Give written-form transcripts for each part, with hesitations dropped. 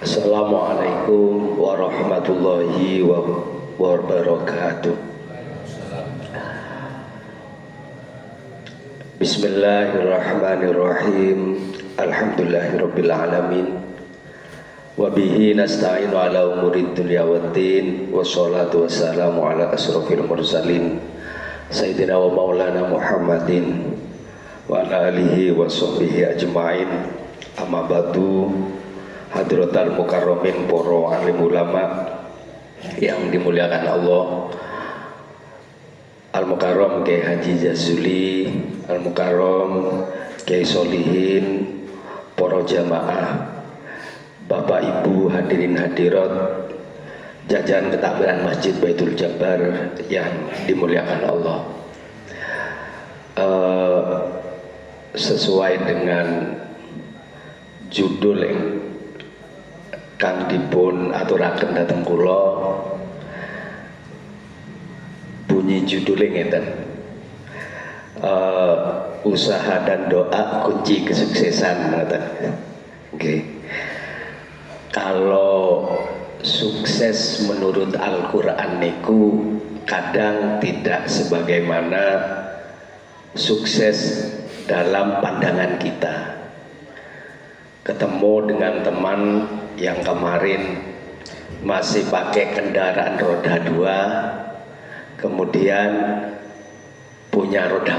Assalamualaikum warahmatullahi wabarakatuh. Bismillahirrahmanirrahim. Alhamdulillahirabbil alamin. Wa bihi nasta'inu ala umurid dunya waddin. Wassalatu wassalamu ala asrofil mursalin Sayyidina wa maulana Muhammadin wa ala alihi wa sahbihi ajma'in. Amma ba'du. Hadratal mukarramin, poro alim ulama yang dimuliakan Allah, Al-Mukarram Kiai Haji Jazuli, Al-Mukarram Kiai Solihin, poro jamaah, Bapak Ibu hadirin hadirat, jajaran ketakbiran Masjid Baitul Jabbar yang dimuliakan Allah. Sesuai dengan judul yang kang dipun aturaken dhateng kula, bunyi judulnya ngeten, usaha dan doa kunci kesuksesan. Okay. Kalau sukses menurut Al-Quran niku kadang tidak sebagaimana sukses dalam pandangan kita. Ketemu dengan teman yang kemarin masih pakai kendaraan roda 2, kemudian punya roda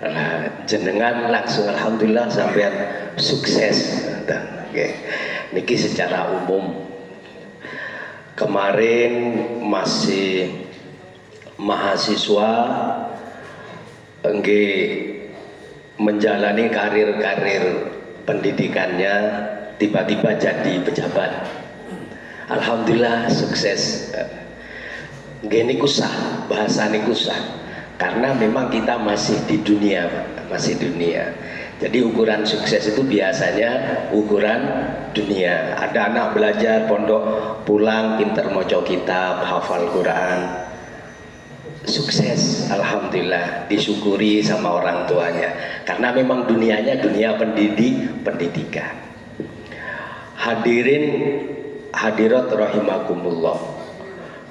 4. Nah, jenengan langsung alhamdulillah sampean sukses. Okay. Niki secara umum. Kemarin masih mahasiswa menjalani karir-karir pendidikannya, tiba-tiba jadi pejabat. Alhamdulillah sukses. Gini kusah, bahasa ini kusah, karena memang kita masih di dunia, masih dunia. Jadi ukuran sukses itu biasanya ukuran dunia. Ada anak belajar pondok, pulang pinter moco kitab, hafal Quran, sukses, alhamdulillah, disyukuri sama orang tuanya, karena memang dunianya dunia pendidikan. Hadirin hadirat rahimakumullah,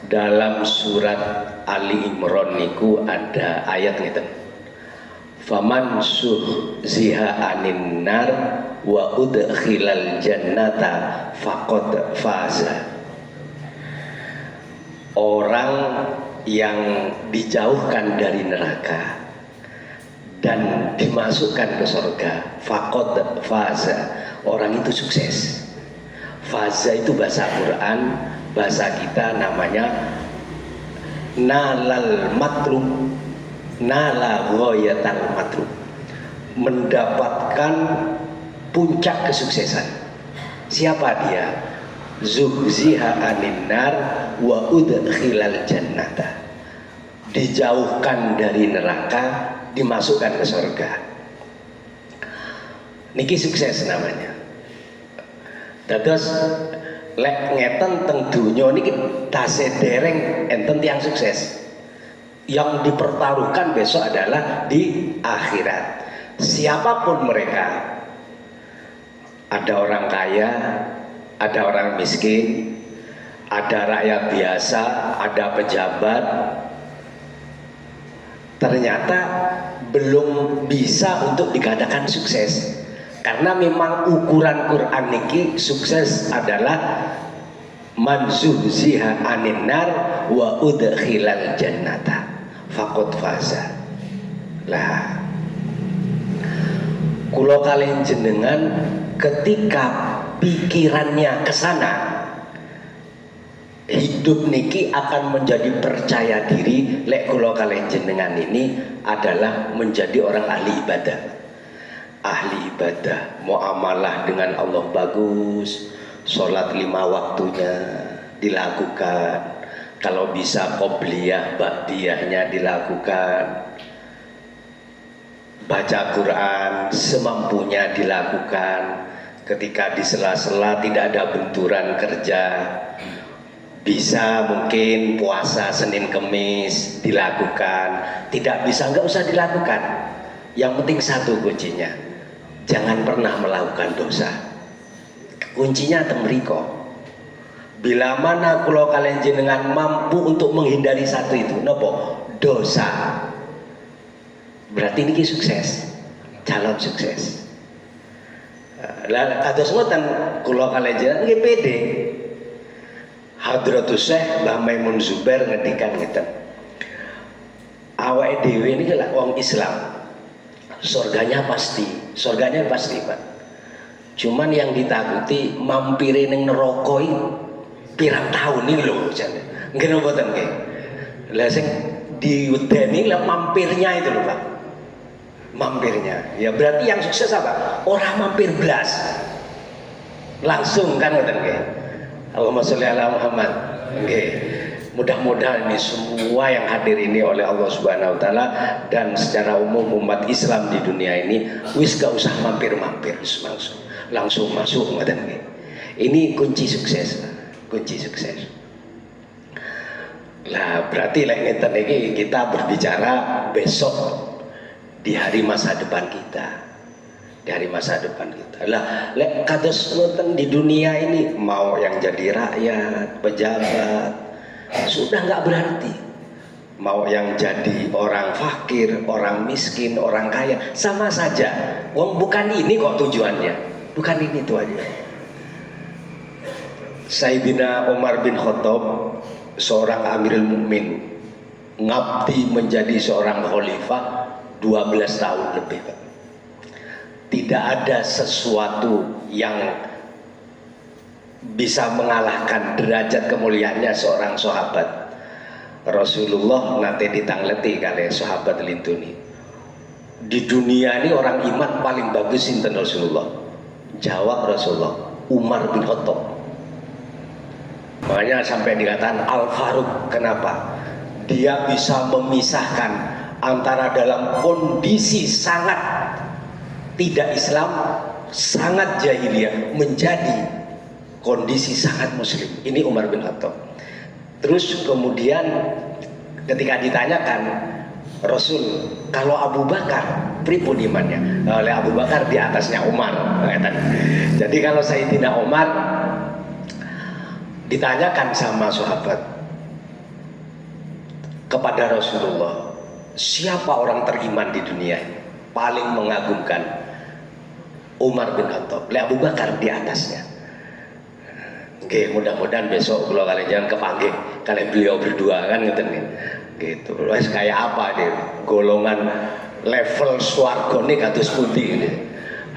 dalam surat Ali Imran niku ada ayat ngeten, faman suhziha anin nar wa udkhilal jannata faqad faza. Orang yang dijauhkan dari neraka dan dimasukkan ke surga, faqad faza, orang itu sukses. Faza itu bahasa Quran, bahasa kita namanya nalal matlub, nala ghayatal matlub, mendapatkan puncak kesuksesan. Siapa dia? Zuhziha anin nar wa udkhilal jannata, dijauhkan dari neraka, dimasukkan ke surga. Niki sukses namanya. Dados lek ngeten teng donya niki tasih dereng enten tiyang sukses. Yang dipertaruhkan besok adalah di akhirat. Siapapun mereka, ada orang kaya, ada orang miskin, ada rakyat biasa, ada pejabat, ternyata belum bisa untuk dikatakan sukses, karena memang ukuran Quran niki sukses adalah man zuhziha anin nar wa udkhilal jannata faqad faza. Lah, kula kalian jenengan ketika pikirannya ke sana, hidup niki akan menjadi percaya diri. Lek kula kalian jenengan ini adalah menjadi orang ahli ibadah. Ahli ibadah, muamalah dengan Allah bagus, sholat 5 waktunya dilakukan, kalau bisa qobliyah ba'diyahnya dilakukan, baca Quran semampunya dilakukan, ketika di sela-sela tidak ada benturan kerja, bisa mungkin puasa Senin Kemis dilakukan, tidak bisa nggak usah dilakukan. Yang penting satu kuncinya, jangan pernah melakukan dosa. Kuncinya teng mriko. Bila mana kula kalian jenengan mampu untuk menghindari satu itu, nopo? Dosa. Berarti niki sukses. Calon sukses. Lah kados ngoten kula kalian jenengan nggih pede. Hadratus Syekh Mbah Maimun Zubair ngendikan ngeten. Awake dhewe niki lak wong Islam. Surganya pasti Pak. Cuman yang ditakuti mampire ning neraka iki pirang tahun iki lho jane. Nggih napa mboten nggih. Lah sing diwedeni lah mampirnya itu lho Pak. Mampirnya. Ya berarti yang sukses apa? Orang mampir blas. Langsung kan ngoten nggih. Allahumma sholli ala Muhammad. Nggih. Mudah-mudahan ini semua yang hadir ini oleh Allah Subhanahu wa taala dan secara umum umat Islam di dunia ini wis gak usah mampir-mampir, langsung masuk ngoten nggih. Ini kunci sukses. Lah berarti lek ngeten iki kita berbicara besok di hari masa depan kita. Lah lek kados ngoten di dunia ini mau yang jadi rakyat, pejabat sudah nggak berarti. Mau yang jadi orang fakir, orang miskin, orang kaya sama saja. Wong bukan ini kok tujuannya. Bukan ini tujuannya. Sayyidina Umar bin Khattab seorang Amirul Mukmin ngabdi menjadi seorang khalifah 12 tahun lebih Pak. Tidak ada sesuatu yang bisa mengalahkan derajat kemuliaannya seorang sahabat. Rasulullah nate ditangleti kali sahabat lintuni. Di dunia ini orang iman paling bagus sinten Rasulullah? Jawab Rasulullah, Umar bin Khattab. Makanya sampai dikatakan Al-Faruq. Kenapa? Dia bisa memisahkan antara dalam kondisi sangat tidak Islam, sangat jahiliyah menjadi kondisi sangat muslim. Ini Umar bin Khattab. Terus kemudian ketika ditanyakan Rasul, kalau Abu Bakar pripun imannya? Oleh Abu Bakar di atasnya Umar. Jadi kalau Sayyidina Umar ditanyakan sama sahabat kepada Rasulullah, siapa orang teriman di dunia ini? Paling mengagumkan Umar bin Khattab. Abu Bakar di atasnya. Oke, mudah-mudahan besok kalau kalian jangan kepanggil kalian beliau berdua kan gitu. Wes kayak apa deh golongan level swarga nih kados pundi ini.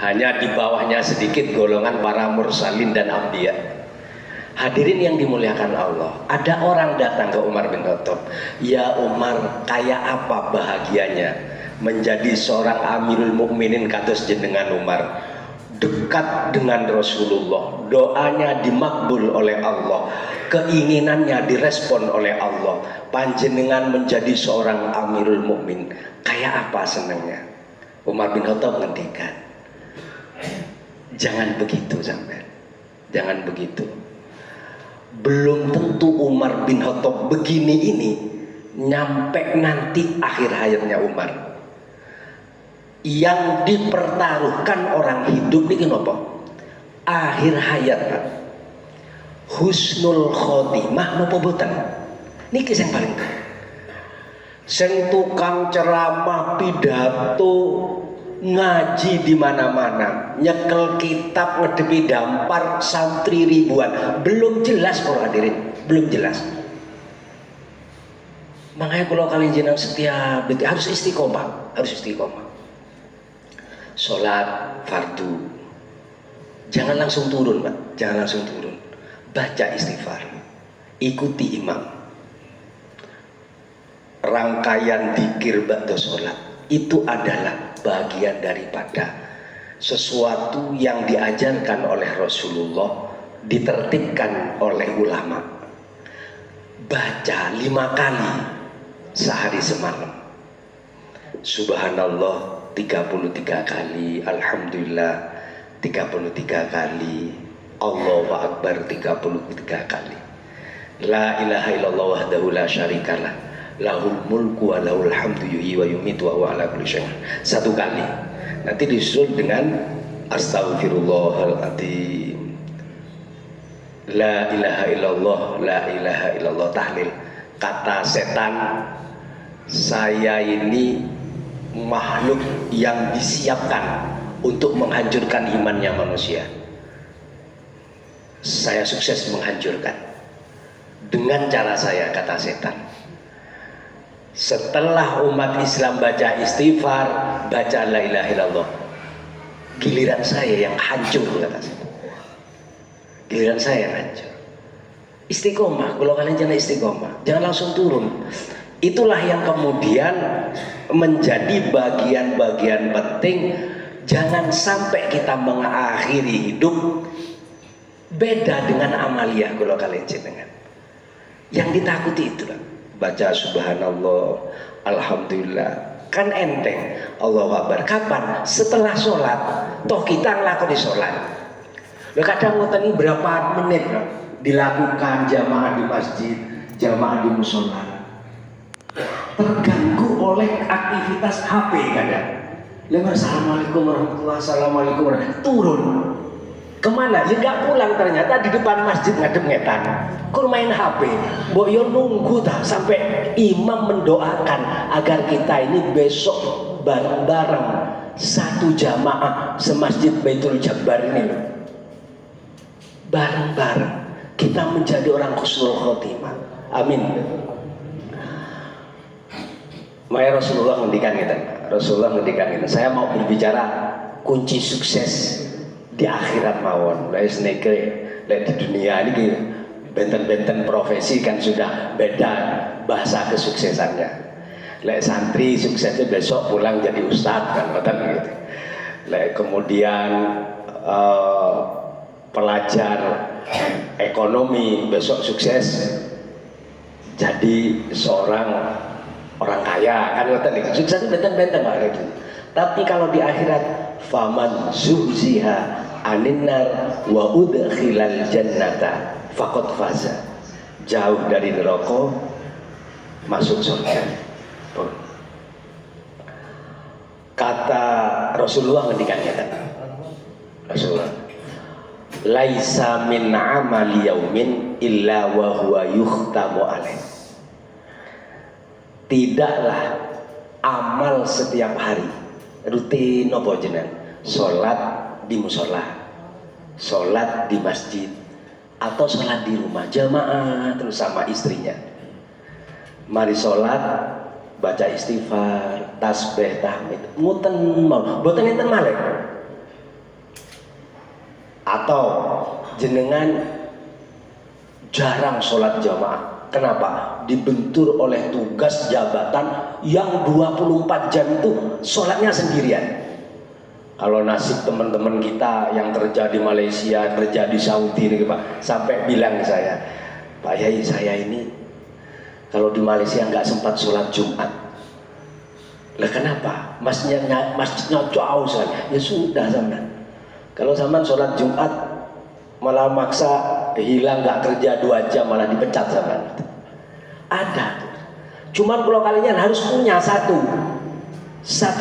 Hanya di bawahnya sedikit golongan para mursalin dan anbiya. Hadirin yang dimuliakan Allah, ada orang datang ke Umar bin Khattab. Ya Umar, kayak apa bahagianya menjadi seorang Amirul Mukminin kados jenengan Umar, dekat dengan Rasulullah, doanya dimakbul oleh Allah, keinginannya direspon oleh Allah, panjenengan menjadi seorang Amirul Mukmin, kayak apa senangnya? Umar bin Khattab ngendikan, jangan begitu sampai, jangan begitu. Belum tentu Umar bin Khattab begini ini nyampe nanti akhir hayatnya Umar. Yang dipertaruhkan orang hidup ini apa? Akhir hayat Pak. Husnul khotimah napa boten? Niki sing paling penting. Sing tukang ceramah pidato ngaji di mana-mana, nyekel kitab ngedepi dampar santri ribuan, belum jelas kalau hadirin, belum jelas. Makanya kalau kalian jenang setiap detik harus istiqomah, Sholat fardu, jangan langsung turun Pak, jangan langsung turun. Baca istighfar, ikuti imam. Rangkaian dzikir ba'da sholat itu adalah bagian daripada sesuatu yang diajarkan oleh Rasulullah, ditertibkan oleh ulama. Baca 5 kali sehari semalam. Subhanallah 33 kali, Alhamdulillah 33 kali, Allahu Akbar 33 kali. La ilaha illallah wahdahu la syarikalah, lahul mulku wa lahul hamdu yuhyi wa yumitu wa huwa ala kulli syai'in. 1 kali. Nanti disusul dengan astaghfirullahaladzim, La ilaha illallah, la ilaha illallah, tahlil. Kata setan, saya ini makhluk yang disiapkan untuk menghancurkan imannya manusia. Saya sukses menghancurkan dengan cara saya, kata setan. Setelah umat Islam baca istighfar, baca la ilaha illallah, giliran saya yang hancur, kata setan. Giliran saya yang hancur. Istiqomah, kalau kalian jangan istiqomah, jangan langsung turun. Itulah yang kemudian menjadi bagian-bagian penting. Jangan sampai kita mengakhiri hidup beda dengan amalia. Kalau kalian jenengan yang ditakuti itulah baca subhanallah, alhamdulillah, kan enteng. Allahu Akbar kapan? Setelah sholat. Toh kita ngelakoni sholat. Loh, kadang ngoten ini berapa menit dilakukan jamaah di masjid, jamaah di musola, terganggu oleh aktivitas HP kadang. Assalamualaikum warahmatullahi wabarakatuh, assalamualaikum warahmatullahi, turun kemana? Ya nggak pulang, ternyata di depan masjid ngadep ngetan, kur main HP. Mbok yo nunggu tak sampai imam mendoakan agar kita ini besok bareng-bareng satu jamaah semasjid Baitul Jabbar ini loh. Bareng-bareng kita menjadi orang husnul khotimah. Amin. Maya Rasulullah ngendikan kita. Rasulullah ngendikan kita. Saya mau berbicara kunci sukses di akhirat mawon. Lah sneke di dunia ini benten-benten profesi kan sudah beda bahasa kesuksesannya. Lek santri suksesnya besok pulang jadi ustadz kan ngoten gitu. Lek kemudian pelajar ekonomi besok sukses jadi seorang orang kaya kan ngoten iki. Sukses benten-benten Pak gitu. Tapi kalau di akhirat faman zuhziha aninnar wa udkhilal jannata faqad faza. Jauh dari neraka masuk surga. Kata Rasulullah ngendikan kata Rasulullah, laisa min amali yaumin illa wa huwa yukhtamu alaih. Tidaklah amal setiap hari rutin apa jenengan, sholat di musola, sholat di masjid, atau sholat di rumah jamaah terus sama istrinya. Mari sholat, baca istighfar, tasbih, tahmid, nguten mau, boten enten malih. Atau jenengan jarang sholat jamaah. Kenapa? Dibentur oleh tugas jabatan yang 24 jam itu sholatnya sendirian. Kalau nasib teman-teman kita yang kerja di Malaysia, kerja di Saudi ini Pak, sampai bilang ke saya, Pak Yai, saya ini kalau di Malaysia nggak sempat sholat Jumat. Lah kenapa? Masjidnya jauh sekali. Ya sudah zaman. Kalau zaman sholat Jumat malah maksa hilang, nggak kerja 2 jam malah dipecat zaman. Ada. Cuman kalau kalian harus punya satu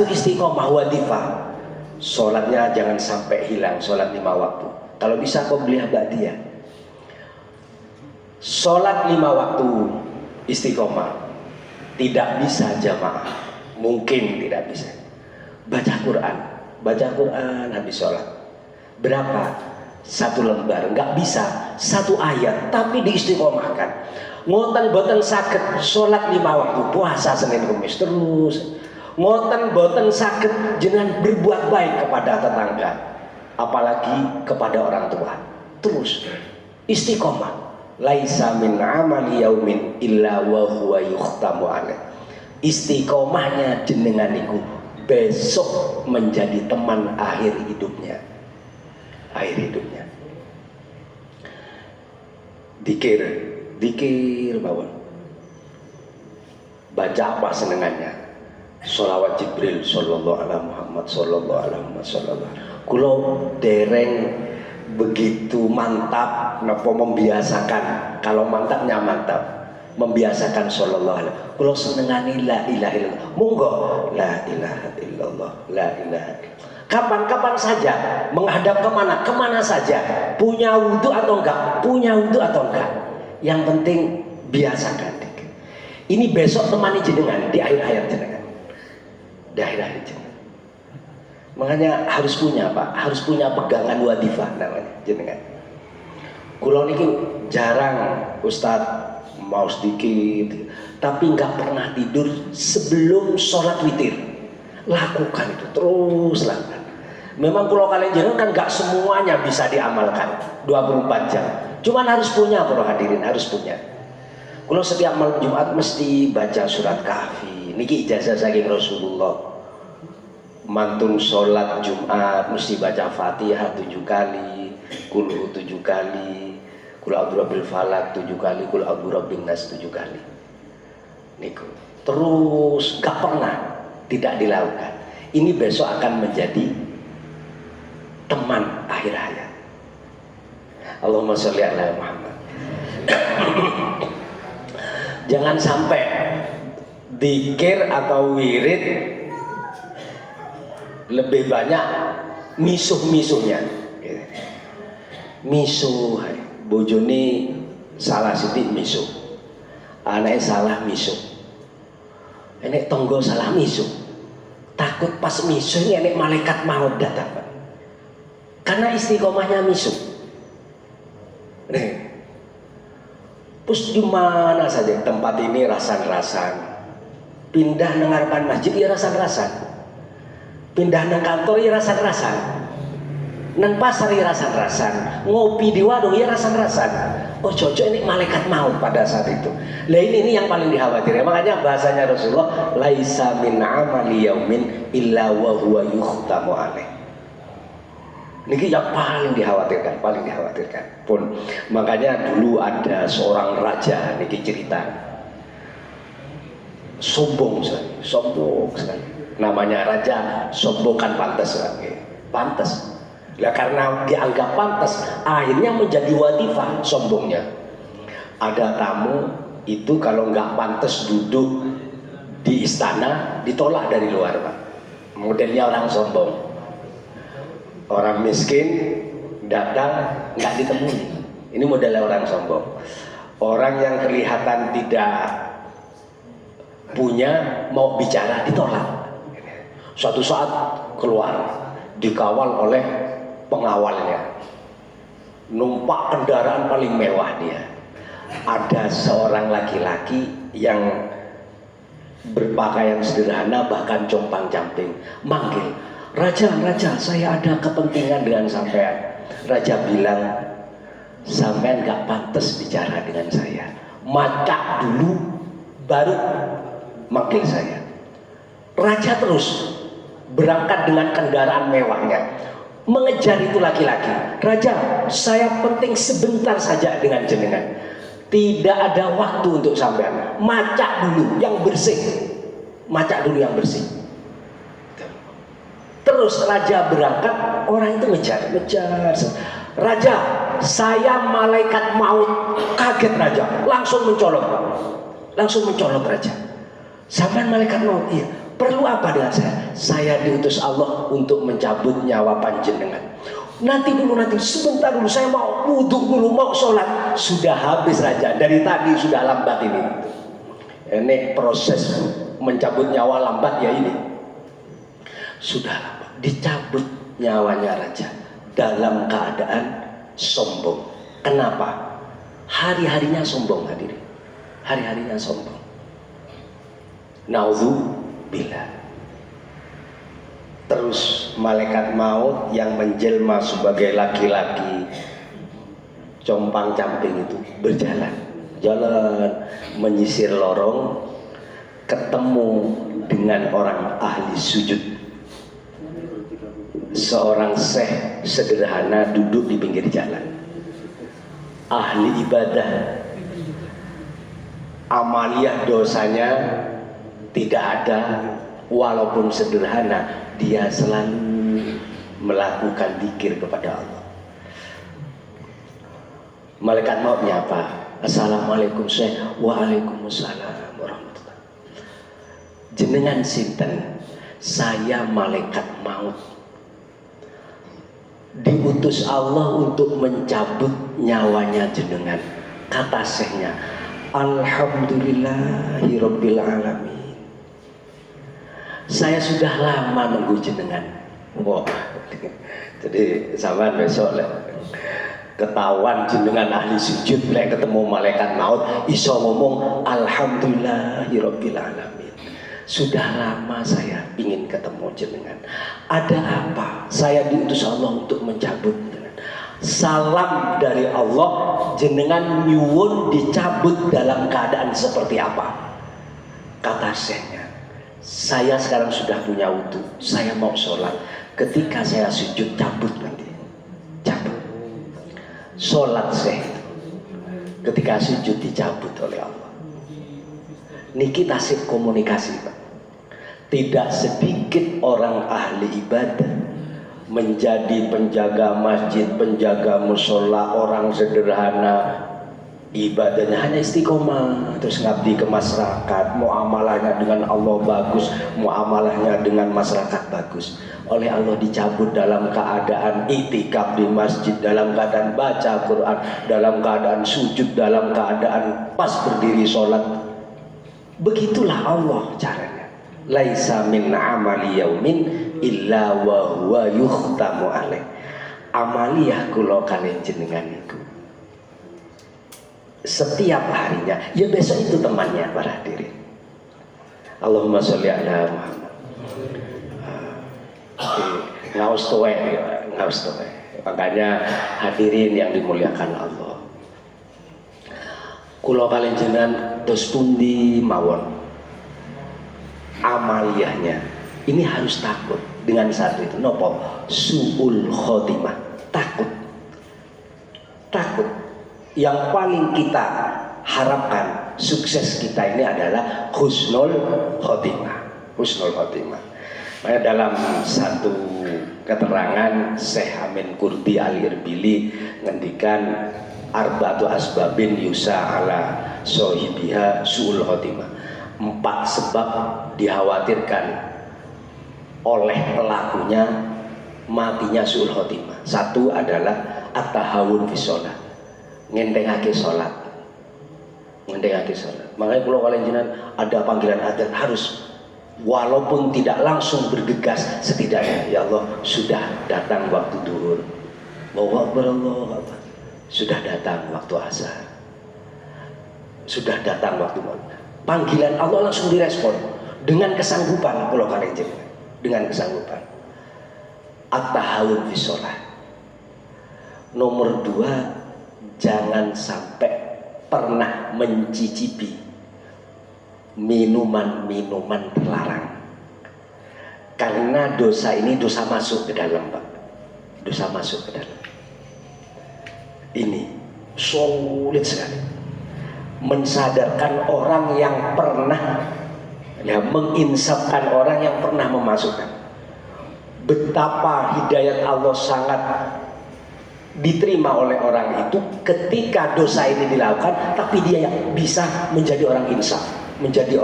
istiqomah wadifah. Sholatnya jangan sampai hilang, sholat 5 waktu. Kalau bisa qobliyah ba'diyah. Sholat 5 waktu istiqomah. Tidak bisa jamaah, mungkin tidak bisa. Baca Quran habis sholat. Berapa? 1 lembar, nggak bisa 1 ayat, tapi diistiqomahkan. Ngoten boten saged sholat 5 waktu, puasa Senin Kamis terus. Ngoten boten saged jenengan berbuat baik kepada tetangga, apalagi kepada orang tua. Terus istiqomah. Laisa min amali yaumin illa wa huwa yukhtamu alaih. Istiqomahnya jenengan niku besok menjadi teman akhir hidupnya. Dikir bawah. Baca apa senengannya? Sholawat Jibril sallallahu alaihi Muhammad sallallahu alaihi wasallam. Kulo dereng begitu mantap napa membiasakan. Kalau mantapnya mantap. membiasakan sallallahu alaihi wasallam. Kula senengane la ilaha illallah. Monggo la ilaha illallah, la ilaha. Kapan-kapan saja, menghadap kemana? Kemana saja. Punya wudhu atau enggak? Punya wudhu atau enggak? Yang penting biasakan. Ini besok temani jenengan di akhir hayat jenengan. Di akhir hayat jenengan. Makanya harus punya Pak, harus punya pegangan wadifah namanya jenengan. Kula niki jarang Ustadz mau sedikit, tapi nggak pernah tidur sebelum sholat witir. Lakukan itu, terus lakukan. Memang kalau kalian jenengan kan nggak semuanya bisa diamalkan 24 jam. Cuman harus punya para hadirin, harus punya. Kalau setiap malam Jumat mesti baca surat Kahfi. Niki ijazah saking Rasulullah. Mantun sholat Jumat mesti baca Fatihah 7 kali, Qul 7 kali, Qul a'udzu birabbil falaq 7 kali, Qul a'udzu birabbin nas 7 kali. Niku. Terus gak pernah tidak dilakukan. Ini besok akan menjadi teman akhir hayat. Allahumma sholli ala Muhammad. Jangan sampai dzikir atau wirid lebih banyak misuh-misuhnya. Misuh, bojone salah sithik misuh. Anaknya salah misuh. Enek tonggo salah misuh. Takut pas misuh ini enek malaikat maut datang. Karena istiqomahnya misuh. Nih. Terus di mana saja tempat ini rasan-rasan. Pindah nang ngarepan masjid ya rasan-rasan. Pindah nang kantor ya rasan-rasan. Nang pasar ya rasan-rasan. Ngopi di warung ya rasan-rasan. Oh cocok ini malaikat maut pada saat itu. Lah ini yang paling dikhawatirkan. Makanya bahasanya Rasulullah, laisa min amali yaumin illa wa huwa yukhtamu alaih. Niki yang paling dikhawatirkan, paling dikhawatirkan. Pun makanya dulu ada seorang raja, niki cerita, sombong sekali. Namanya raja, sombong kan pantas lagi, pantas. Lah karena dianggap pantas, akhirnya menjadi wadifah sombongnya. Ada tamu itu kalau nggak pantas duduk di istana, ditolak dari luar Pak. Modelnya orang sombong. Orang miskin datang nggak ditemui. Ini modelnya orang sombong. Orang yang kelihatan tidak punya mau bicara ditolak. Suatu saat keluar dikawal oleh pengawalnya. Numpak kendaraan paling mewah dia. Ada seorang laki-laki yang berpakaian sederhana bahkan compang-camping manggil, Raja, saya ada kepentingan dengan sampean. Raja bilang, sampean gak pantas bicara dengan saya. Maca dulu, baru manggil saya. Raja terus berangkat dengan kendaraan mewahnya, mengejar itu laki-laki. Raja, saya penting sebentar saja dengan jenengan. Tidak ada waktu untuk sampean. Maca dulu yang bersih. Maca dulu yang bersih. Terus raja berangkat, orang itu ngejar. Raja, saya malaikat maut. Kaget raja, langsung mencolot. Raja. Sampean malaikat maut, iya. Perlu apa dengan saya? Saya diutus Allah untuk mencabut nyawa panjenengan. Nanti sebentar dulu, saya mau wudhu dulu, mau sholat. Sudah habis raja, dari tadi sudah lambat ini. Ini proses mencabut nyawa lambat ya ini. Sudah lambat. Dicabut nyawanya raja dalam keadaan sombong. Kenapa? Hari-harinya sombong hadirin. Hari-harinya sombong. Naudzubillah. Terus malaikat maut yang menjelma sebagai laki-laki compang-camping itu berjalan, menyisir lorong, ketemu dengan orang ahli sujud. Seorang syekh sederhana duduk di pinggir jalan, ahli ibadah, amaliyah dosanya tidak ada, walaupun sederhana dia selalu melakukan dzikir kepada Allah. Malaikat mautnya apa? Assalamualaikum Syekh. Waalaikumsalam warahmatullahi. Jenengan sinten? Saya malaikat maut. Diutus Allah untuk mencabut nyawanya jenengan. Kata syekhnya, alhamdulillahirabbil alamin. Saya sudah lama nunggu jenengan. Wah. Jadi zaman besok ketahuan jenengan ahli sujud lek ketemu malaikat maut iso ngomong alhamdulillahirabbil alamin. Sudah lama saya ingin ketemu jenengan. Ada apa? Saya diutus Allah untuk mencabut jenengan. Salam dari Allah, jenengan nyuwun dicabut dalam keadaan seperti apa? Kata syekhnya, saya sekarang sudah punya wudu, saya mau sholat. Ketika saya sujud cabut nanti, cabut. Sholat syekh itu ketika sujud dicabut oleh Allah. Niki tasik komunikasi Pak. Tidak sedikit orang ahli ibadah menjadi penjaga masjid, penjaga musola, orang sederhana, ibadahnya hanya istiqomah, terus ngabdi ke masyarakat, muamalahnya dengan Allah bagus, muamalahnya dengan masyarakat bagus. Oleh Allah dicabut dalam keadaan itikaf di masjid, dalam keadaan baca Quran, dalam keadaan sujud, dalam keadaan pas berdiri sholat. Begitulah Allah caranya. Laisa min amali yaumin illa wa huwa yukhtamu alaih. Amaliyah kula kalian jenengan itu setiap harinya, ya besok itu temannya para hadirin. Allahumma sholli ala Muhammad. Ngaus tuwe, ngaus tuwe. Makanya hadirin yang dimuliakan Allah, kula kalian jenengan dos pundi mawon amaliyahnya ini harus takut dengan satu itu nopo su'ul khotimah. Takut yang paling kita harapkan sukses kita ini adalah husnul khotimah. Makanya dalam satu keterangan Syekh Amin Kurdi Al-Irbili ngendikan arba'atu asbabin yusa ala sohibiha su'ul khotimah. 4 sebab dikhawatirkan oleh pelakunya matinya su'ul khotimah. 1 adalah at-tahawun fi sholat, ngentengake sholat. Makanya kalau kalian jenengan ada panggilan adzan harus walaupun tidak langsung bergegas, setidaknya ya Allah sudah datang waktu duhur, Allahu Akbar, Allahu Akbar, sudah datang waktu asar, sudah datang waktu maghrib. Panggilan Allah langsung direspon dengan kesanggupan. Kalau kalian jenengan dengan kesanggupan at-tahawun fi sholat. Nomor 2, jangan sampai pernah mencicipi minuman-minuman terlarang, karena dosa ini dosa masuk ke dalam Pak, dosa masuk ke dalam. Ini sulit sekali mensadarkan orang yang pernah menginsafkan orang yang pernah memasukkan. Betapa hidayat Allah sangat diterima oleh orang itu ketika dosa ini dilakukan, tapi dia yang bisa menjadi orang insaf, menjadi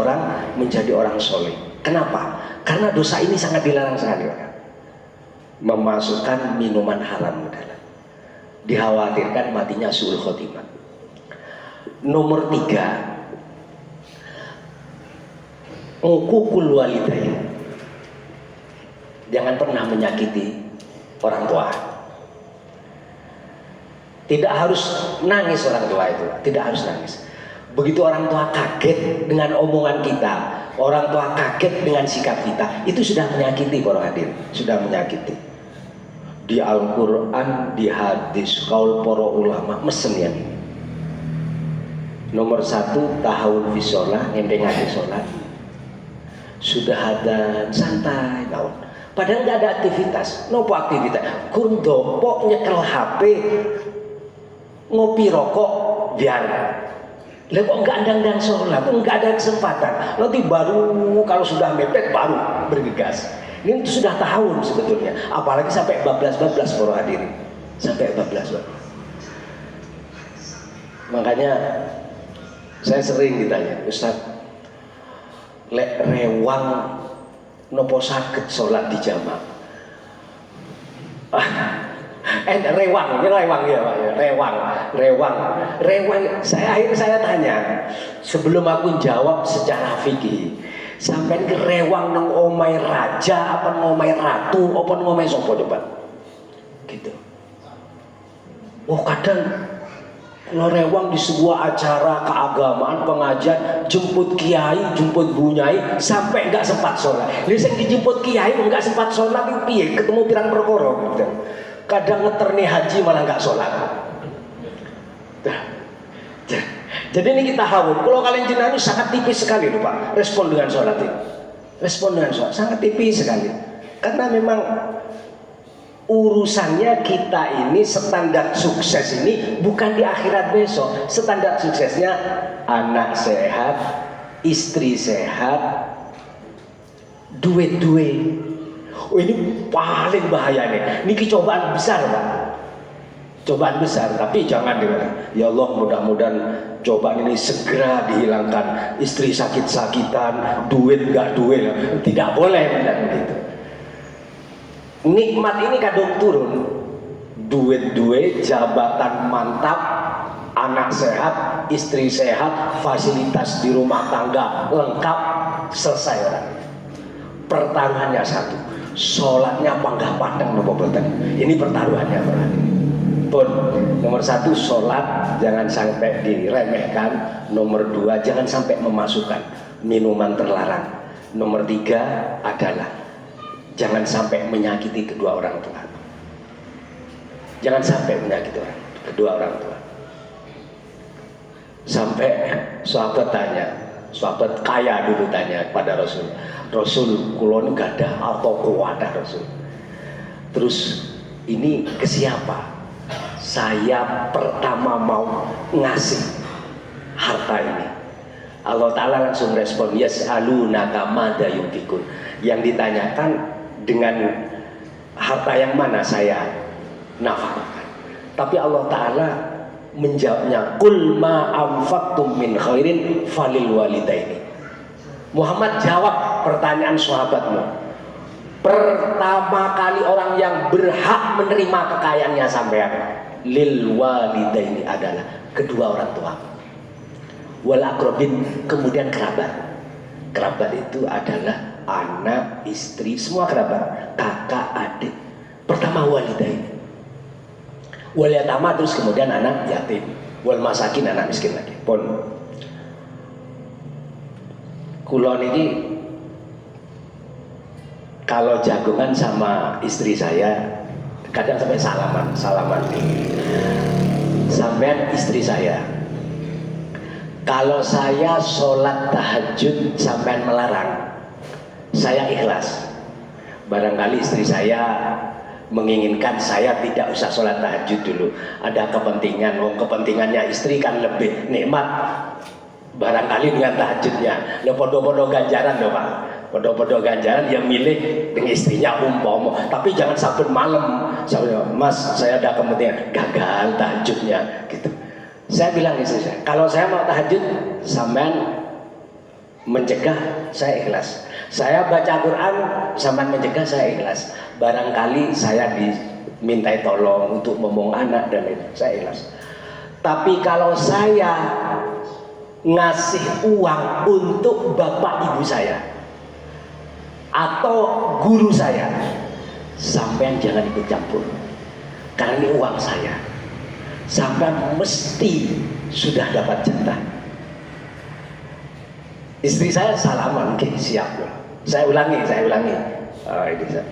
orang soleh. Kenapa? Karena dosa ini sangat dilarang sekali, memasukkan minuman haram ke dalam. Dikhawatirkan matinya su'ul khotimah. Nomor 3, uququl walidain. Jangan pernah menyakiti orang tua. Tidak harus nangis orang tua itu, tidak harus nangis. Begitu orang tua kaget dengan omongan kita, orang tua kaget dengan sikap kita, itu sudah menyakiti para hadirin, sudah menyakiti. Di Al-Quran, di hadis, kaul para ulama, mesen ya. Nomor 1, tahawun fi sholat, ngentengake sholat. Sudah ada santai, kawan. Padahal nggak ada aktivitas. Nopo aktivitas? Kurang dopo nyekel HP, ngopi rokok, biar. Lah kok nggak andang-andang sholat, nggak ada kesempatan. Nanti baru kalau sudah mepet baru bergegas. Ini itu sudah tahun sebetulnya. Apalagi sampai bablas para hadirin, sampai bablas. Makanya saya sering ditanya, Ustaz, lek rewang nopo saged sholat di jamaah? Rewang ya Pak, ya. Rewang. Saya tanya, sebelum aku jawab secara fikih, sampai ke rewang nang omai raja, apa ngomai ratu, apa ngomai sopo coba? Gitu. Oh kadang kalau rewang di sebuah acara keagamaan, pengajian, jemput kiai, jemput bunyai, sampai enggak sempat sholat. Lihat dijemput kiai enggak sempat sholat, piye ketemu pirang perkara. Gitu. Kadang ngeterni haji malah enggak sholat. Jadi ini kita hawur. Kalau kalian jenengan itu sangat tipis sekali loh Pak. Respon dengan sholat ini. Respon dengan sholat sangat tipis sekali. Karena memang urusannya kita ini standar sukses ini bukan di akhirat besok. Standar suksesnya anak sehat, istri sehat, duit. Oh ini paling bahaya nih. Ini cobaan besar Pak. Cobaan besar, tapi jangan ya Allah mudah-mudahan cobaan ini segera dihilangkan. Istri sakit-sakitan, duit nggak duit, tidak boleh begitu. Nikmat ini kadang turun, duit, jabatan mantap, anak sehat, istri sehat, fasilitas di rumah tangga lengkap, selesai orang. Pertaruhannya satu, sholatnya panggah padang nopo boten. Ini pertaruhannya berarti. Pun nomor satu sholat jangan sampai diremehkan. Nomor dua jangan sampai memasukkan minuman terlarang. Nomor tiga adalah jangan sampai menyakiti kedua orang tua. Jangan sampai menyakiti kedua orang tua. Sampai sahabat tanya, sahabat kaya dulu tanya kepada Rasul, Rasul kulon gak ada atau kuwadah Rasul. Terus ini ke siapa? Saya pertama mau ngasih harta ini. Allah Ta'ala langsung respon, yas'alunaka madza yunfikun. Yang ditanyakan dengan harta yang mana saya nafkahkan. Tapi Allah Ta'ala menjawabnya, qul ma anfaqtum min khairin falil walidaini. Muhammad jawab pertanyaan sahabatmu. Pertama kali orang yang berhak menerima kekayaannya sampean lil walidaini adalah kedua orang tua. Wal aqrabin, kemudian kerabat. Kerabat itu adalah anak, istri, semua kerabat, kakak, adik. Pertama walidaini. Wal yatama, terus kemudian anak yatim. Wal masakin, anak miskin lagi. Pun kulon ini kalau jagungan sama istri saya kadang sampai salaman sampai istri saya. Kalau saya sholat tahajud sampai melarang, saya ikhlas. Barangkali istri saya menginginkan saya tidak usah sholat tahajud dulu, ada kepentingan. Kepentingannya istri kan lebih nikmat barangkali dengan tahajudnya. Lo podo-podo ganjaran loh Pak, podo-podo ganjaran yang milih dengan istrinya umpama. Tapi jangan sabun malam, Mas saya ada kepentingan, gagal tahajudnya gitu. Saya bilang istri saya, kalau saya mau tahajud sampean mencegah, saya ikhlas. Saya baca Quran sampean mencegah, saya ikhlas. Barangkali saya dimintai tolong untuk ngomong anak dan lain, saya ikhlas. Tapi kalau saya ngasih uang untuk bapak ibu saya atau guru saya, sampean jangan ikut campur, karena ini uang saya. Sampean mesti sudah dapat jatah. Istri saya salaman, oke, siap loh. Saya ulangi. Ini saya.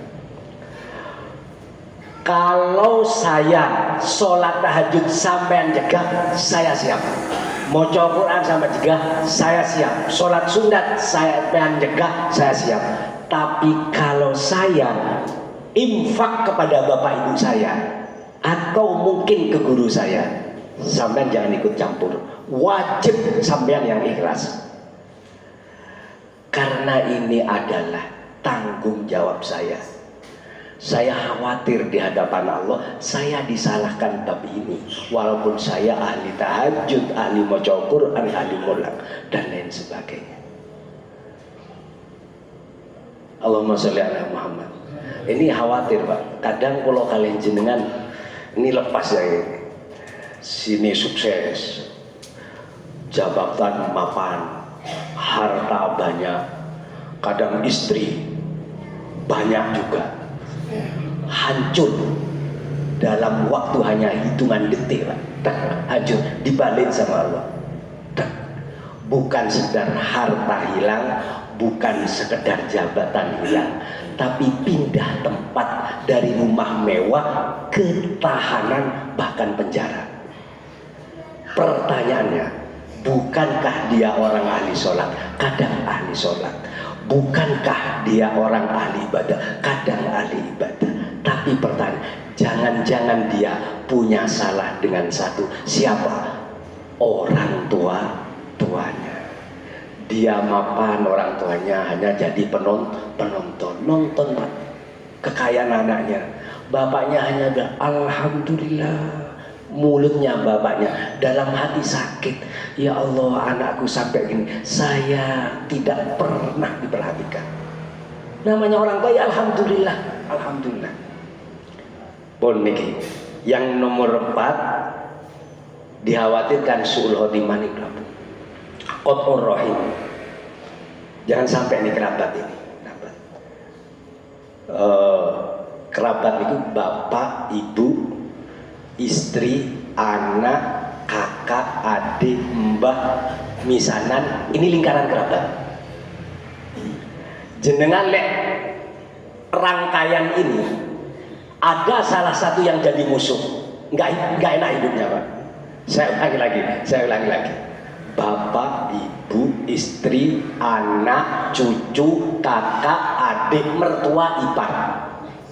Kalau saya sholat tahajud sampean jegah, saya siap. Mau Quran sama jegah, saya siap. Sholat sunat sampean jegah, saya siap. Tapi kalau saya infak kepada bapak ibu saya atau mungkin ke guru saya, sampean jangan ikut campur. Wajib sampean yang ikhlas. Karena ini adalah tanggung jawab saya. Saya khawatir di hadapan Allah saya disalahkan bab ini, walaupun saya ahli tahajud, ahli maca Quran, ahli mulang dan lain sebagainya. Allahumma sholli ala Muhammad. Ini khawatir Pak. Kadang kalau kalian jenengan ini lepas ya ini. Sini sukses, jabatan mapan, harta banyak, kadang istri banyak juga, hancur dalam waktu hanya hitungan detik Pak. Hancur dibalik sama Allah. Bukan sekedar harta hilang, bukan sekedar jabatan hilang, tapi pindah tempat dari rumah mewah ke tahanan bahkan penjara. Pertanyaannya, bukankah dia orang ahli sholat? Kadang ahli sholat. Bukankah dia orang ahli ibadah? Kadang ahli ibadah. Tapi pertanyaan, jangan-jangan dia punya salah dengan satu. Siapa? Orang tuanya. Dia mapan, orang tuanya hanya jadi penonton. Nonton Pak kekayaan anaknya. Bapaknya hanya bilang alhamdulillah. Mulutnya bapaknya, dalam hati sakit. Ya Allah, anakku sampai gini, saya tidak pernah diperhatikan. Namanya orang tua ya alhamdulillah, alhamdulillah. Pun niki, yang nomor 4 dikhawatirkan su'ul khotimah nih qat'ur rahim. Jangan sampai nih kerabat ini. Kerabat itu bapak, ibu, istri, anak, kakak, adik, mbah, misanan. Ini lingkaran kerabat. Jenengan lek rangkaian ini ada salah satu yang jadi musuh, nggak enak hidupnya Pak. Saya ulangi lagi. Bapak, ibu, istri, anak, cucu, kakak, adik, mertua, ipar.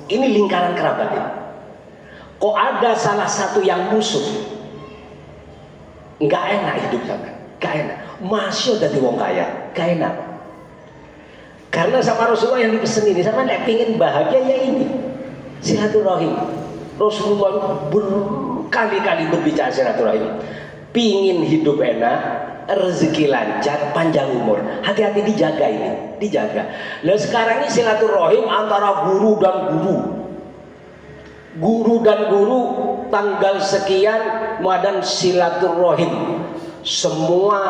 Ini lingkaran kerabat ini. Kok ada salah satu yang musuh, nggak enak hidup sama, nggak enak. Masya dari wong kaya, nggak enak. Karena sama Rasulullah yang dipesen ini, sama nek pingin bahagia ya ini silaturahim. Rasulullah berkali-kali berbicara silaturahim. Pingin hidup enak, rezeki lancar, panjang umur. Hati-hati dijaga ini, dijaga. Lah sekarang ini silaturahim antara guru dan guru. Guru dan guru tanggal sekian muadan silaturahim. Semua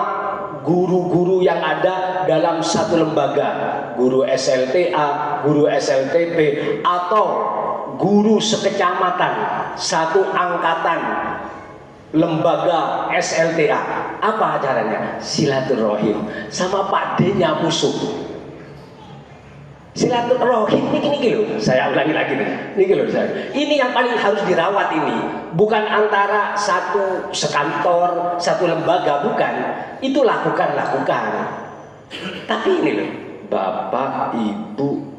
guru-guru yang ada dalam satu lembaga, guru SLTA, guru SLTP, atau guru sekecamatan, satu angkatan lembaga SLTA. Apa acaranya? Silaturahim. Sama Pak D-nya musuh. Silaturahim niki loh, saya ulangi lagi nih. Niki loh saya. Ini yang paling harus dirawat ini, bukan antara satu sekantor, satu lembaga, bukan. Itu lakukan. Tapi ini loh, bapak, ibu,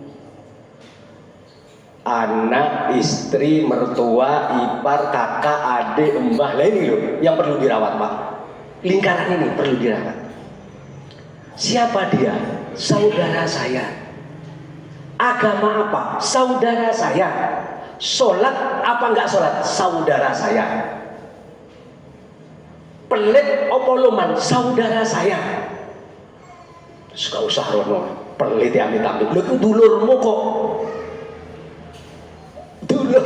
anak, istri, mertua, ipar, kakak, adik, mbah, lah ini loh yang perlu dirawat Pak. Lingkaran ini perlu dirawat. Siapa dia? Saudara saya. Agama apa? Saudara saya. Sholat apa enggak sholat? Saudara saya. Pelit opoloman? Saudara saya. Suka usah rono pelit yang amit-amit. Lu itu dulurmu kok. Dulur.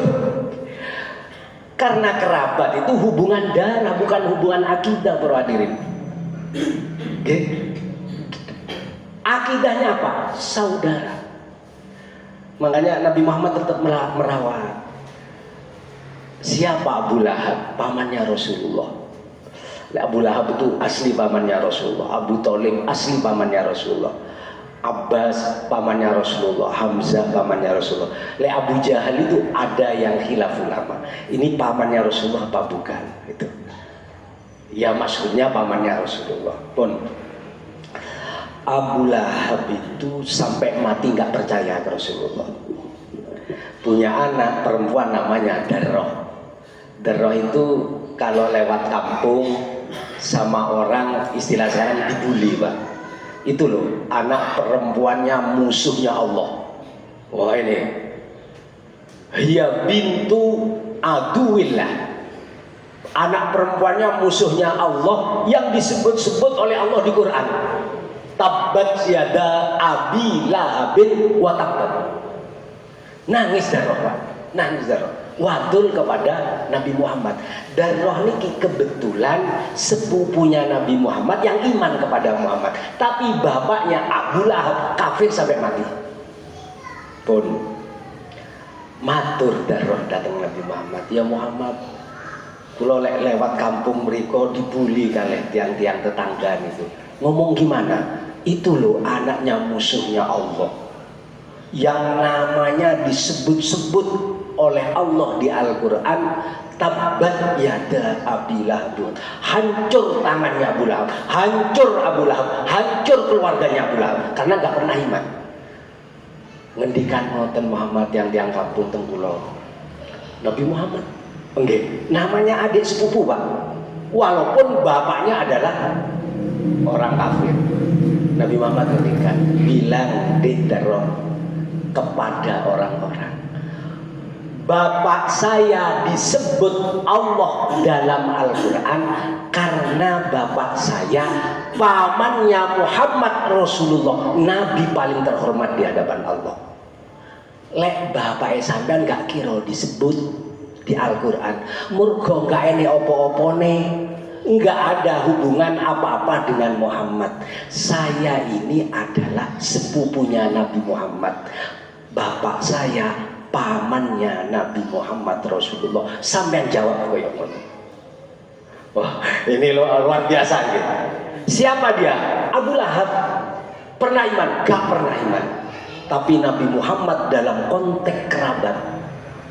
Karena kerabat itu hubungan darah, bukan hubungan akidah, para hadirin. Akidahnya apa? Saudara. Makanya Nabi Muhammad tetap merawat. Siapa Abu Lahab? Pamannya Rasulullah. Abu Lahab itu asli pamannya Rasulullah. Abu Thalib asli pamannya Rasulullah. Abbas pamannya Rasulullah. Hamzah pamannya Rasulullah. Abu Jahal itu ada yang khilaf ulama. Ini pamannya Rasulullah apa bukan? Itu. Ya maksudnya pamannya Rasulullah. Pun Abu Lahab itu sampai mati nggak percaya ke Rasulullah. Punya anak perempuan namanya Darroh. Darroh itu kalau lewat kampung sama orang istilah sekarang dibully Pak. Itu loh anak perempuannya musuhnya Allah. Wah ini hiya bintu aduwillah, anak perempuannya musuhnya Allah yang disebut-sebut oleh Allah di Quran. Tabbat yada abi lahabin wa tabbat. Nangis darah Pak, nangis darah wadul kepada Nabi Muhammad. Dan roh niki kebetulan sepupunya Nabi Muhammad yang iman kepada Muhammad, tapi bapaknya Abu Lahab kafir sampai mati. Pun matur darah datang Nabi Muhammad, ya Muhammad, kula lewat kampung mereka dibully kalih tiang-tiang tetangga itu. Ngomong gimana? Itu loh anaknya musuhnya Allah, yang namanya disebut-sebut oleh Allah di Al-Quran, tabbat yada Abi Lahab, hancur tangannya Abu Lahab, hancur Abu Lahab, hancur keluarganya Abu Lahab, karena gak pernah iman. Ngendikan ngoten Muhammad yang tiang kampung tengkulo, Nabi Muhammad enggak, namanya adik sepupu Pak, walaupun bapaknya adalah orang kafir. Nabi Muhammad ngendikan, bilang diteror kepada orang-orang, bapak saya disebut Allah dalam Al-Quran karena bapak saya pamannya Muhammad Rasulullah, Nabi paling terhormat di hadapan Allah. Lek bapak sampean gak kira disebut di Al-Quran, murgo gak ene opo-opone, nggak ada hubungan apa-apa dengan Muhammad. Saya ini adalah sepupunya Nabi Muhammad, bapak saya pamannya Nabi Muhammad Rasulullah. Sampai jawab koyo ngono. Wah, ini luar biasa gitu. Siapa dia? Abu Lahab. Pernah iman? Gak pernah iman. Tapi Nabi Muhammad dalam konteks kerabat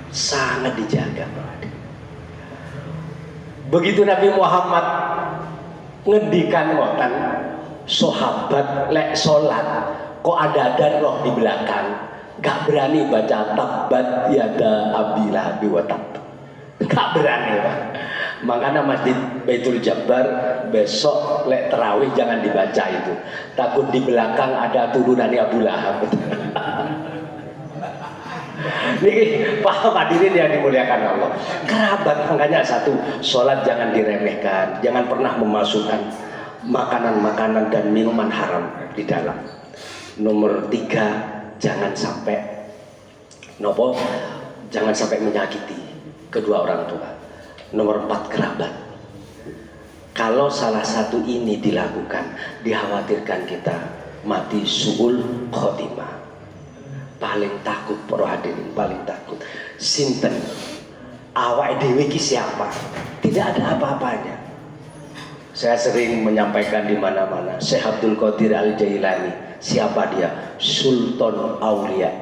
sangat dijaga. Begitu Nabi Muhammad ngendikan ngoten, sahabat lek salat kok ada roh di belakang, gak berani baca tabbat yada Abi Lahab wa tabbat, gak berani Pak. Makanya Masjid Baitul Jabbar besok lek terawih jangan dibaca itu, takut di belakang ada turunan Abu Lahab. Niki Pak hadirin yang dimuliakan Allah, kerabat makanya satu, sholat jangan diremehkan, jangan pernah memasukkan makanan-makanan dan minuman haram di dalam. Nomor 3, jangan sampai jangan sampai menyakiti kedua orang tua. Nomor 4, kerabat. Kalau salah satu ini dilakukan, dikhawatirkan kita mati su'ul khotimah. Paling takut para hadirin, paling takut sinten awak dhewe iki siapa? Tidak ada apa-apanya. Saya sering menyampaikan di mana-mana, Syekh Abdul Qadir Al-Jailani, siapa dia? Sultan Aulia,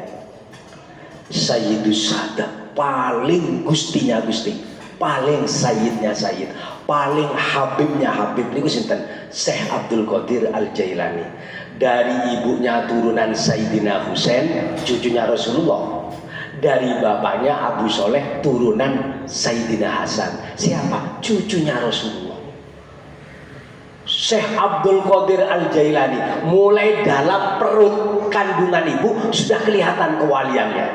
Sayyidus Sada, paling gustinya gusti, paling sayyidnya sayyid, paling habibnya habib. Niku sinten? Syekh Abdul Qadir Al-Jailani. Dari ibunya turunan Sayyidina Husain, cucunya Rasulullah. Dari bapaknya Abu Soleh, turunan Sayyidina Hasan. Siapa? Cucunya Rasulullah. Syekh Abdul Qadir Al-Jailani, mulai dalam perut kandungan ibu sudah kelihatan kewaliannya.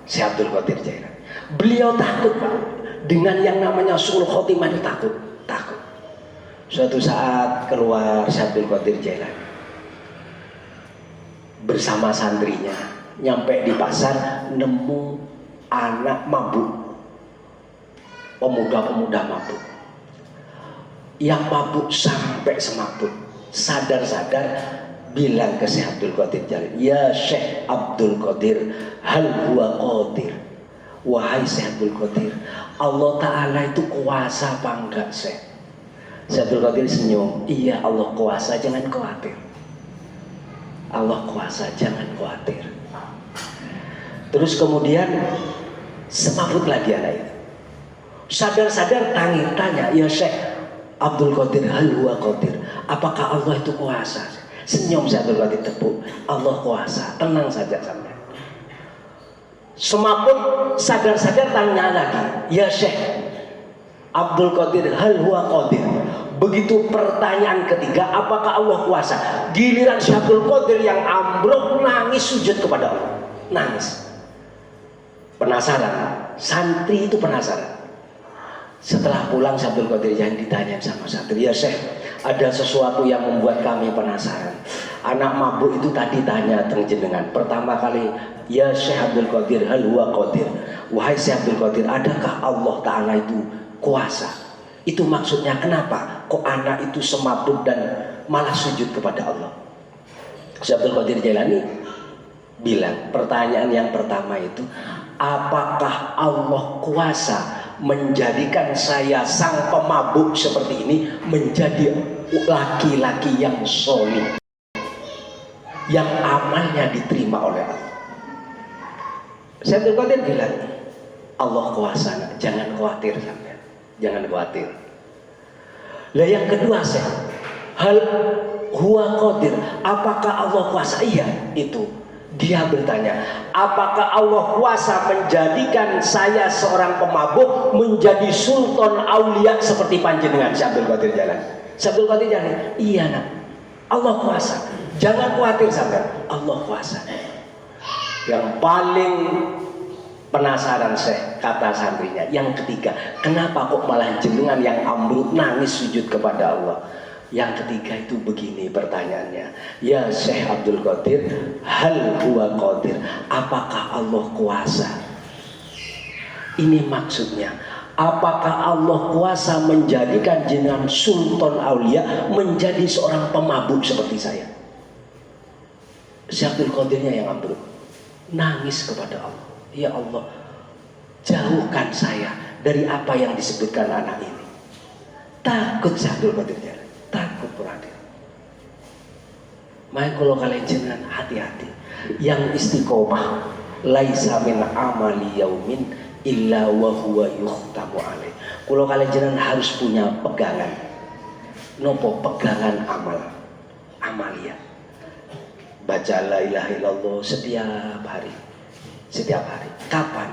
Syekh Abdul Qadir Jailani. Beliau takut Pak dengan yang namanya su'ul khotimah, takut. Suatu saat keluar Syekh Abdul Qadir Jailani bersama santrinya, nyampe di pasar nemu anak mabuk, pemuda-pemuda mabuk, yang mabuk sampai semabuk. Sadar-sadar bilang ke Syekh Abdul Qadir Jailani, ya Syekh Abdul Qadir, hal huwa qadir. Wahai Syekh Abdul Qadir, Allah Ta'ala itu kuasa apa enggak Syekh? Syekh Abdul Qadir senyum, iya Allah kuasa, jangan khawatir. Allah kuasa, jangan khawatir. Terus kemudian semaput lagi anak itu. Sadar-sadar tanya, ya Syekh Abdul Qadir, hal huwa qadir, apakah Allah itu kuasa? Senyum Syekh Abdul Qadir, tepuk, Allah kuasa, tenang saja sampai. Semaput sadar-sadar tanya lagi, ya Syekh Abdul Qadir, hal huwa qadir. Begitu pertanyaan ketiga, apakah Allah kuasa? Giliran Syekh Abdul Qadir yang ambruk nangis sujud kepada Allah. Nangis. penasaran, santri itu penasaran. Setelah pulang Syekh Abdul Qadir Jailani ditanya sama santri, ya Syekh, ada sesuatu yang membuat kami penasaran. Anak mabuk itu tadi tanya teng jenengan. Pertama kali, ya Syekh Abdul Qadir, hal huwa qadir. Wahai Syekh Abdul Qadir, adakah Allah Ta'ala itu kuasa? Itu maksudnya kenapa kok anak itu semabuk dan malah sujud kepada Allah? Syekh Abdul Qadir Jailani bilang, pertanyaan yang pertama itu, apakah Allah kuasa menjadikan saya sang pemabuk seperti ini menjadi laki-laki yang solih, yang amalnya diterima oleh Allah? Syekh Abdul Qadir bilang, Allah kuasa, jangan khawatir sampai, jangan khawatir. Lah yang kedua, Syekh, hal huwa qadir, apakah Allah kuasa? Iya, itu dia bertanya, apakah Allah kuasa menjadikan saya seorang pemabuk menjadi sultan aulia seperti panjenengan Syekh Abdul Qadir Jailani? Syekh Abdul Qadir Jailani, iya nak, Allah kuasa, jangan khawatir sampai, Allah kuasa. Yang paling penasaran Syekh, kata santrinya, yang ketiga, kenapa kok malah jenengan yang ambruk nangis sujud kepada Allah? Yang ketiga itu begini pertanyaannya, ya Syekh Abdul Qadir, hal huwa qadir, apakah Allah kuasa? Ini maksudnya, apakah Allah kuasa menjadikan jenengan sultan aulia menjadi seorang pemabuk seperti saya? Syekh Abdul Qadirnya yang ambruk, nangis kepada Allah, ya Allah, jauhkan saya dari apa yang disebutkan anak ini. Takut Syekh Abdul Qadir Jailani, takut Raden. Makanya kalau kalian jangan hati-hati. Yang istiqomah, laisa min amali yaumin illa wa huwa yuhtamu alaih. Kalau kalian jangan harus punya pegangan. Nopo pegangan amal, amalia. Baca la ilaha illallah setiap hari. Setiap hari. Kapan?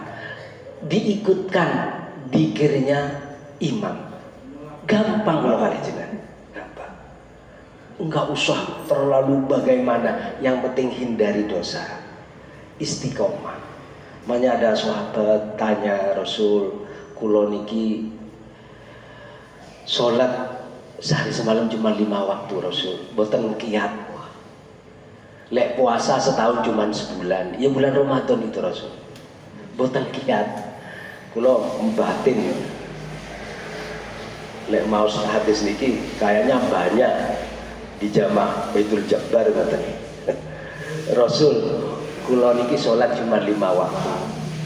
Diikutkan dikirnya imam. Gampang kalau kalian jangan. Enggak usah terlalu bagaimana, yang penting hindari dosa, istiqomah. Makanya ada sahabat tanya Rasul, kulo niki sholat sehari semalam cuma 5 waktu Rasul, boten kiat. Lek puasa setahun cuma sebulan, ya bulan Ramadan itu Rasul, boten kiat. Kulo batin, lek mau hadis niki kayaknya banyak di jamaah Baitul Jabbar katanya. Rasul kula niki sholat cuma 5 waktu,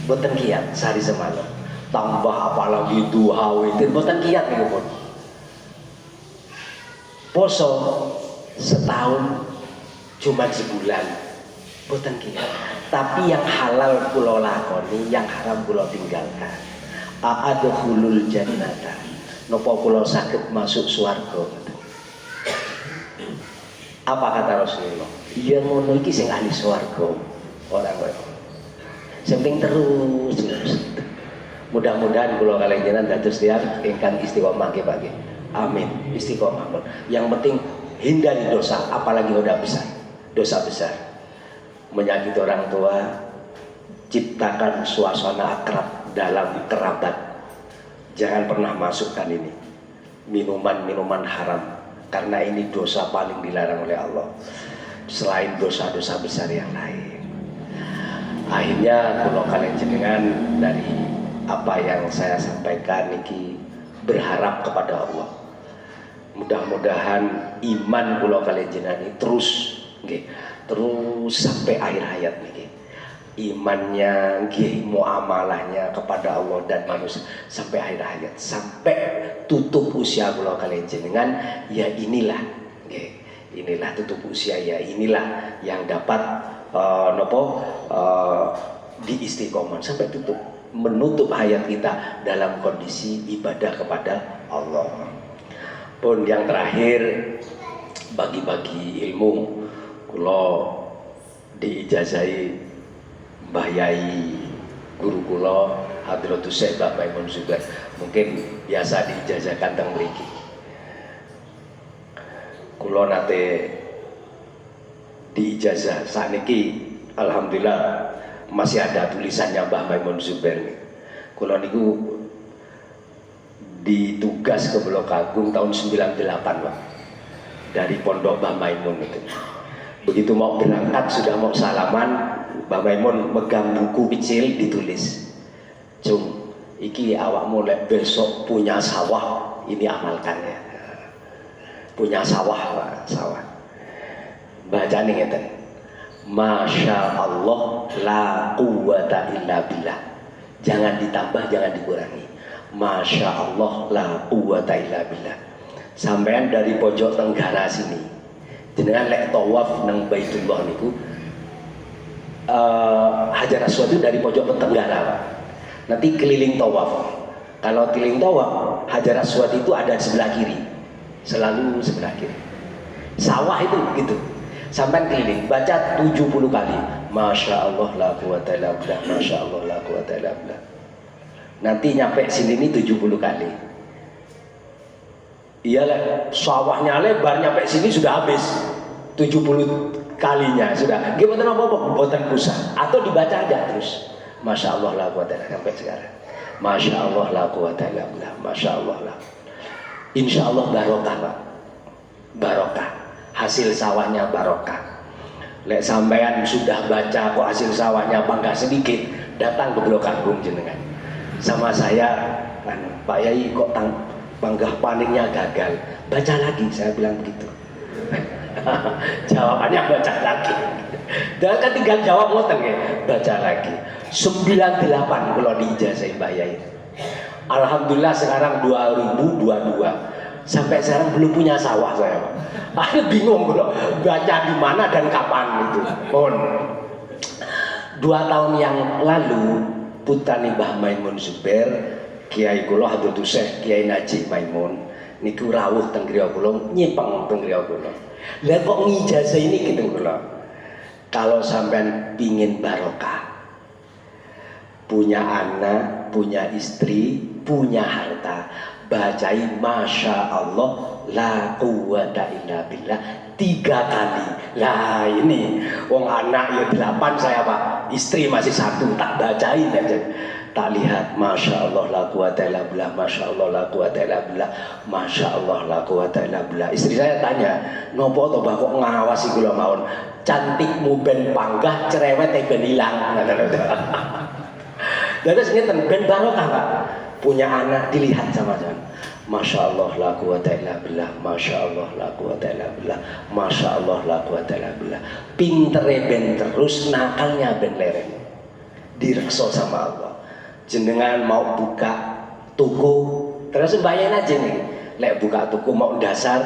boten kiat sehari semalam, tambah apalagi duha witir, boten kiat niku pun. Poso setahun cuma sebulan, boten kiat. Tapi yang halal kula lakoni, yang haram kula tinggalkan. A'adkhulul jannata, napa kula saged masuk swarga. Apa kata Rasulullah? Iya ngono iki sing ahli swarga. Ora kowe. Sing penting terus. Mudah-mudahan kula kalian jenengan dados tiyang ingkang istiqomah nggih Pak nggih. Amin. Istiqomah. Yang penting hindari dosa, apalagi dosa besar. Dosa besar. Menyakiti orang tua, ciptakan suasana akrab dalam kerabat. Jangan pernah masukkan ini minuman-minuman haram. Karena ini dosa paling dilarang oleh Allah, selain dosa-dosa besar yang lain. Akhirnya kalau kalian jenengan dari apa yang saya sampaikan niki berharap kepada Allah. Mudah-mudahan iman kalau kalian jenengan ini terus, terus sampai akhir hayat niki. Imannya, muamalahnya kepada Allah dan manusia sampai akhir hayat, sampai tutup usia kalau kalian jenengan, ya inilah, inilah tutup usia, ya inilah yang dapat diistiqomah sampai tutup, menutup hayat kita dalam kondisi ibadah kepada Allah. Pun yang terakhir, bagi-bagi ilmu, kalau diijazahi Mbah Yai guru kula Hadratus Syekh Bapak Imam Zubair, mungkin biasa diijazahkan teng mriki. Kula nate diijazah sakniki alhamdulillah masih ada tulisannya Mbah Maimun Zubair nih. Kula niku ditugas ke Blok Agung tahun 98 Pak, dari pondok Mbah Maimun itu. Begitu mau berangkat, sudah mau salaman, Mbah Maimun megang buku kecil ditulis, "Cung, iki awakmu lek besok punya sawah, ini amalkan ya." Punya sawah Pak, sawah. Bacane ngeten. Masya Allah la quwata illa billah. Jangan ditambah, jangan dikurangi. Masya Allah la quwata illa billah. Sampean dari pojok tenggara sini, jenengan lek tawaf nang Baitullah niku, Hajar Aswad itu dari pojok ke tenggara Pak. Nanti keliling tawaf. Kalau keliling tawaf, Hajar Aswad itu ada sebelah kiri, selalu sebelah kiri. Sawah itu begitu. Sampai keliling, baca 70 kali. Masya Allah la quwata illa billah, Masya Allah la quwata illa billah. Nanti nyampe sini ini 70 kali. Iyalah, sawahnya lebar, nyampe sini sudah habis 70 kalinya sudah. Gimana apa-apa, buatan pusat. Atau dibaca aja terus. Masya Allah la quwata illa billah sampai sekarang. Masya Allah la quwata illa billah, Masya Allah la. Insya Allah barokah Pak. Barokah. Hasil sawahnya barokah. Lek sampean sudah baca kok hasil sawahnya bangga sedikit, datang ke Blok Agung jenengan. Sama saya, kan, Pak Yai kok panggah panennya gagal. Baca lagi, saya bilang begitu. Jawabannya baca lagi. Dan kan tinggal jawab ngoten ya, baca lagi. 98 kalau diijazahi Pak Yai. Alhamdulillah sekarang 2022. Sampai sekarang belum punya sawah saya. Ada bingung kalau baca di mana dan kapan itu. Mohon. 2 tahun yang lalu putrane Mbah Maimun Zubair, Kiai kula Hadratus Syekh Kiai Najib Maimun niku rawuh teng griya kula, nyipeng teng griya kula. Lah kok ngijazah ini gitu kula. Kalau sampean pingin barokah, punya anak, punya istri, punya harta, bacai Masya Allah la quwata illa billah 3 kali. Lah ini wong anak ya 8 saya Pak, istri masih 1, tak bacain aja, tak lihat Masya Allah la quwata illa billah, Masya Allah la quwata illa billah, Masya Allah la quwata illa billah. Istri saya tanya, nopo to Mbah kok ngawasi kula mawon, cantikmu ben panggah, cerewet ben ilang. Terus ngeten ben barokah Pak. Punya anak dilihat sama-sama. Masya Allah la quwata illa billah, Masya Allah la quwata illa billah, Masya Allah la quwata illa billah. Pintere ben terus, nakalnya ben lereng. Direkso sama Allah. Jenengan mau buka toko, terus bayangin aja nih. Lek buka toko mau dasar,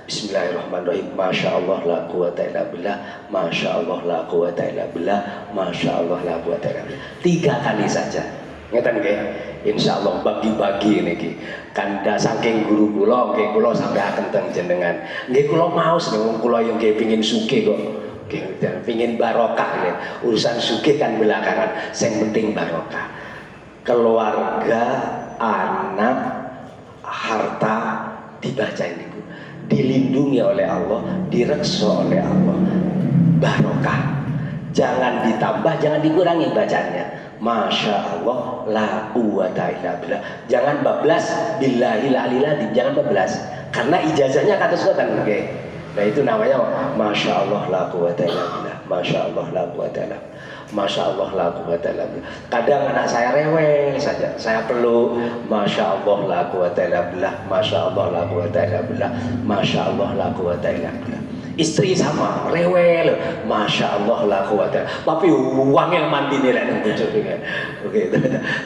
Bismillahirrahmanirrahim. Masya Allah la quwata illa billah, Masya Allah la quwata illa billah, Masya Allah la quwata illa billah. 3 kali saja. Ngeten nggih. Insyaallah bagi-bagi niki. Kanda saking guru kula nggih kula sampai akan teng jenengan. Nggih kula maos wong kula yo nggih pengin sugih kok. Nggih pengin barokah nggih. Urusan sugih kan belakangan, sing penting barokah. Keluarga, anak, harta dibaca ini Bu. Dilindungi oleh Allah, direkso oleh Allah. Barokah. Jangan ditambah, jangan dikurangi bacanya. Masya Allah la quwata illa billah. Jangan bablas billahil aliyil azim, jangan bablas. Karena ijazahnya kata sultan okay. Nah itu namanya Masya Allah la quwata illa billah, Masya Allah la quwata illa billah, Masya Allah la quwata illa billah. Kadang anak saya rewel saja, saya peluk Masya Allah la quwata illa billah, Masya Allah la quwata illa billah, Masya Allah la quwata illa billah. Istri sama rewel, Masya Allah la quwata, tapi wangil mandi nih lah bojo dengan. Oke,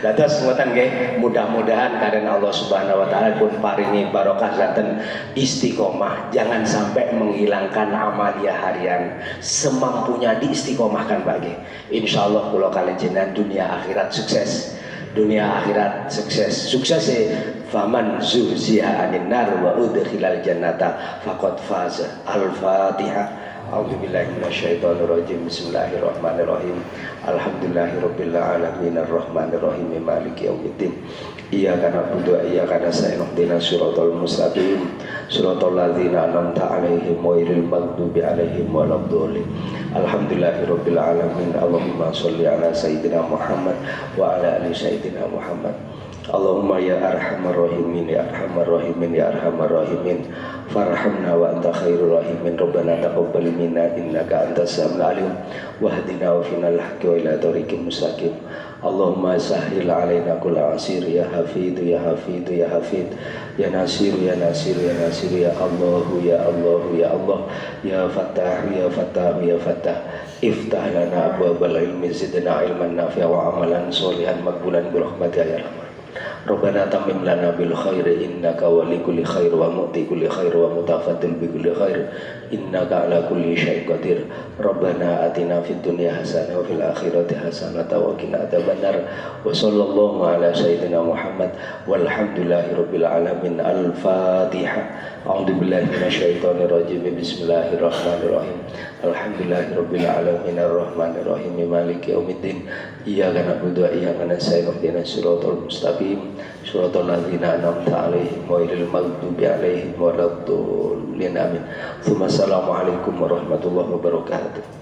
dados ngoten nggih. Mudah-mudahan karena Allah Subhanahu wa taala pun paringi barokah dan istiqomah. Jangan sampai menghilangkan amalia harian. Semampunya diistiqomahkan bagi. Insyaallah kula kalian jenengan dunia akhirat sukses. Dunia akhirat sukses. Sukses faman zuhziha 'anil nar wa udkhilal jannata faqad faza. Al-Fatihah. A'udzubillahi minasyaitonir rajim. Bismillahirrahmanirrahim. Alhamdulillahirabbil alamin arrahmanirrahim maliki yaumiddin. Iyyaka na'budu wa iyyaka nasta'in ihdinas siratal mustaqim siratal ladzina an'amta 'alaihim ghairil maghdubi 'alaihim waladdallin. Alhamdulillahirabbil alamin. Allahumma shalli ala sayyidina Muhammad wa ala ali sayyidina Muhammad. Allahumma ya arhamar rahimin ya arhamar rahimin ya arhamar rahimin farhamna wa anta khairur rahimin. Rabbana taqabbal minna innaka antas samiul alim wahdina wa final haqqi wa ila thoriqil mustaqim. Allahumma sahhil alaina kulla asir ya hafid ya hafid ya hafid ya nasir ya nasir ya nasir ya Allah ya Allah ya Allah ya Fattah ya Fattah ya Fattah. Iftah lana abwabal ilmi zidna ilman nafi'a wa amalan sholihan maqbulan bi rahmatika ya rahman. Rabbana tammim lana bil khairi innaka wali kulli khair wa mu'ti kulli khair wa mutafaddil bi kulli khair innaka ala kulli syai'in qadir. Rabbana atina fid dunya hasanah wa fil akhirati hasanah wa qina adzabannar. Wa sallallahu ala sayyidina Muhammad walhamdulillahi rabbil alamin. Al-Fatihah. A'udzu billahi minasyaitonir rajim. Bismillahirrahmanirrahim. Alhamdulillahi rabbil alamin arrahmanir rahim maliki yaumiddin. Iyyaka na'budu wa iyyaka nasta'in ihdinas siratal mustaqim siratal ladzina an'amta 'alaihim ghairil maghdubi 'alaihim waladdallin. Amin. Assalamualaikum warahmatullahi wabarakatuh.